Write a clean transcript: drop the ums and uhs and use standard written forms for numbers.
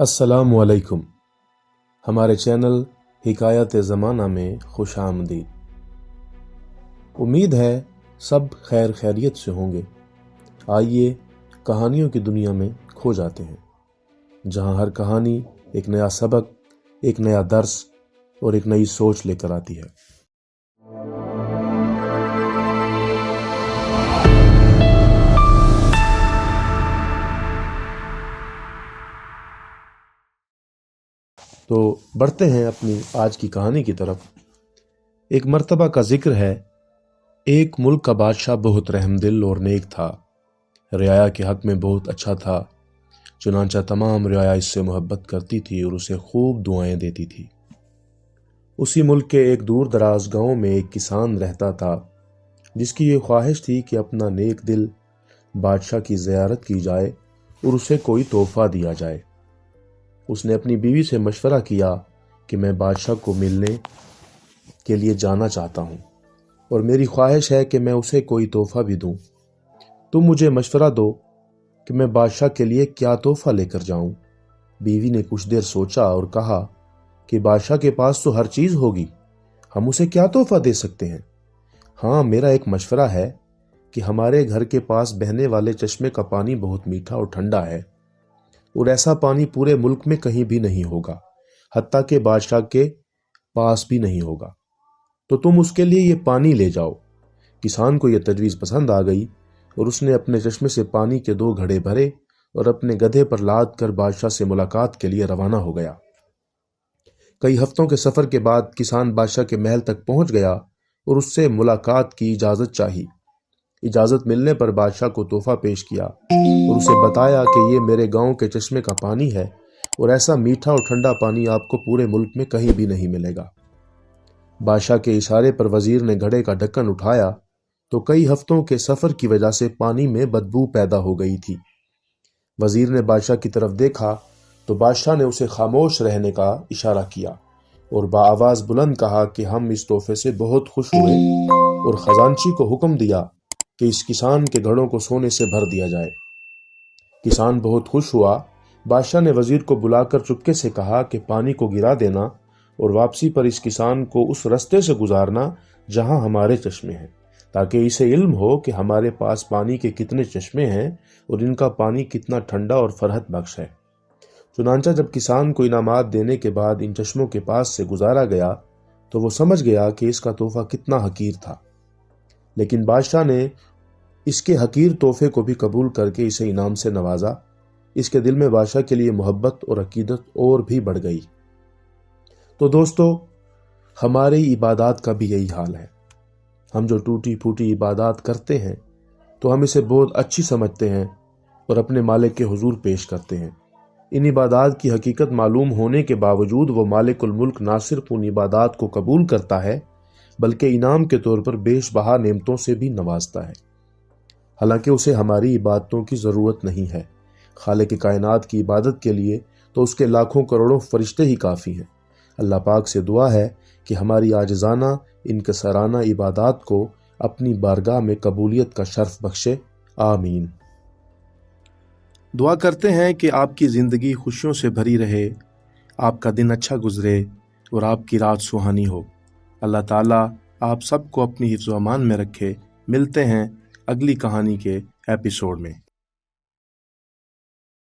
अस्सलामु अलैकुम। हमारे चैनल हिकायत ज़माना में खुश आमदीद। उम्मीद है सब खैर खैरियत से होंगे। आइए कहानियों की दुनिया में खो जाते हैं, जहां हर कहानी एक नया सबक, एक नया दर्स और एक नई सोच लेकर आती है। तो बढ़ते हैं अपनी आज की कहानी की तरफ। एक मर्तबा का जिक्र है, एक मुल्क का बादशाह बहुत रहमदिल और नेक था। रियाया के हक में बहुत अच्छा था। चुनांचा तमाम रियाया इससे मोहब्बत करती थी और उसे खूब दुआएं देती थी। उसी मुल्क के एक दूर दराज गांव में एक किसान रहता था, जिसकी ये ख्वाहिश थी कि अपना नेक दिल बादशाह की ज़ियारत की जाए और उसे कोई तोहफा दिया जाए। उसने अपनी बीवी से मशवरा किया कि मैं बादशाह को मिलने के लिए जाना चाहता हूँ और मेरी ख्वाहिश है कि मैं उसे कोई तोहफा भी दूं। तुम मुझे मशवरा दो कि मैं बादशाह के लिए क्या तोहफा लेकर जाऊं। बीवी ने कुछ देर सोचा और कहा कि बादशाह के पास तो हर चीज होगी, हम उसे क्या तोहफा दे सकते हैं। हाँ, मेरा एक मशवरा है कि हमारे घर के पास बहने वाले चश्मे का पानी बहुत मीठा और ठंडा है और ऐसा पानी पूरे मुल्क में कहीं भी नहीं होगा, हत्ता के बादशाह के पास भी नहीं होगा। तो तुम उसके लिए ये पानी ले जाओ। किसान को यह तजवीज़ पसंद आ गई और उसने अपने चश्मे से पानी के 2 घड़े भरे और अपने गधे पर लाद कर बादशाह से मुलाकात के लिए रवाना हो गया। कई हफ्तों के सफर के बाद किसान बादशाह के महल तक पहुंच गया और उससे मुलाकात की इजाजत चाही। इजाजत मिलने पर बादशाह को तोहफा पेश किया और उसे बताया कि ये मेरे गांव के चश्मे का पानी है और ऐसा मीठा और ठंडा पानी आपको पूरे मुल्क में कहीं भी नहीं मिलेगा। बादशाह के इशारे पर वजीर ने घड़े का ढक्कन उठाया तो कई हफ्तों के सफर की वजह से पानी में बदबू पैदा हो गई थी। वजीर ने बादशाह की तरफ देखा तो बादशाह ने उसे खामोश रहने का इशारा किया और बाआवाज बुलंद कहा कि हम इस तोहफे से बहुत खुश हुए और खजांची को हुक्म दिया कि इस किसान के घड़ों को सोने से भर दिया जाए। किसान बहुत खुश हुआ। बादशाह ने वजीर को बुलाकर चुपके से कहा कि पानी को गिरा देना और वापसी पर इस किसान को उस रास्ते से गुजारना जहां हमारे चश्मे हैं, ताकि इसे इल्म हो कि हमारे पास पानी के कितने चश्मे हैं और इनका पानी कितना ठंडा और फरहत बख्श है। चुनांचा जब किसान को इनामात देने के बाद इन चश्मों के पास से गुजारा गया तो वो समझ गया कि इसका तोहफा कितना हकीर था, लेकिन बादशाह ने इसके हकीर तोहफे को भी कबूल करके इसे इनाम से नवाजा। इसके दिल में बादशाह के लिए मोहब्बत और अकीदत और भी बढ़ गई। तो दोस्तों, हमारी इबादत का भी यही हाल है। हम जो टूटी फूटी इबादत करते हैं तो हम इसे बहुत अच्छी समझते हैं और अपने मालिक के हुजूर पेश करते हैं। इन इबादत की हकीकत मालूम होने के बावजूद वो मालिकुल मुल्क ना सिर्फ उन इबादत को कबूल करता है बल्कि इनाम के तौर पर बेशबहा नेमतों से भी नवाजता है। हालांकि उसे हमारी इबादतों की ज़रूरत नहीं है। खालिक कायनात की इबादत के लिए तो उसके लाखों करोड़ों फरिश्ते ही काफ़ी हैं। अल्लाह पाक से दुआ है कि हमारी आजिज़ाना इनकसाराना इबादत को अपनी बारगाह में कबूलियत का शर्फ बख्शे। आमीन। दुआ करते हैं कि आपकी ज़िंदगी खुशियों से भरी रहे, आपका दिन अच्छा गुजरे और आपकी रात सुहानी हो। अल्लाह ताला आप सबको अपनी हिफ्ज़ व अमान में रखे। मिलते हैं अगली कहानी के एपिसोड में।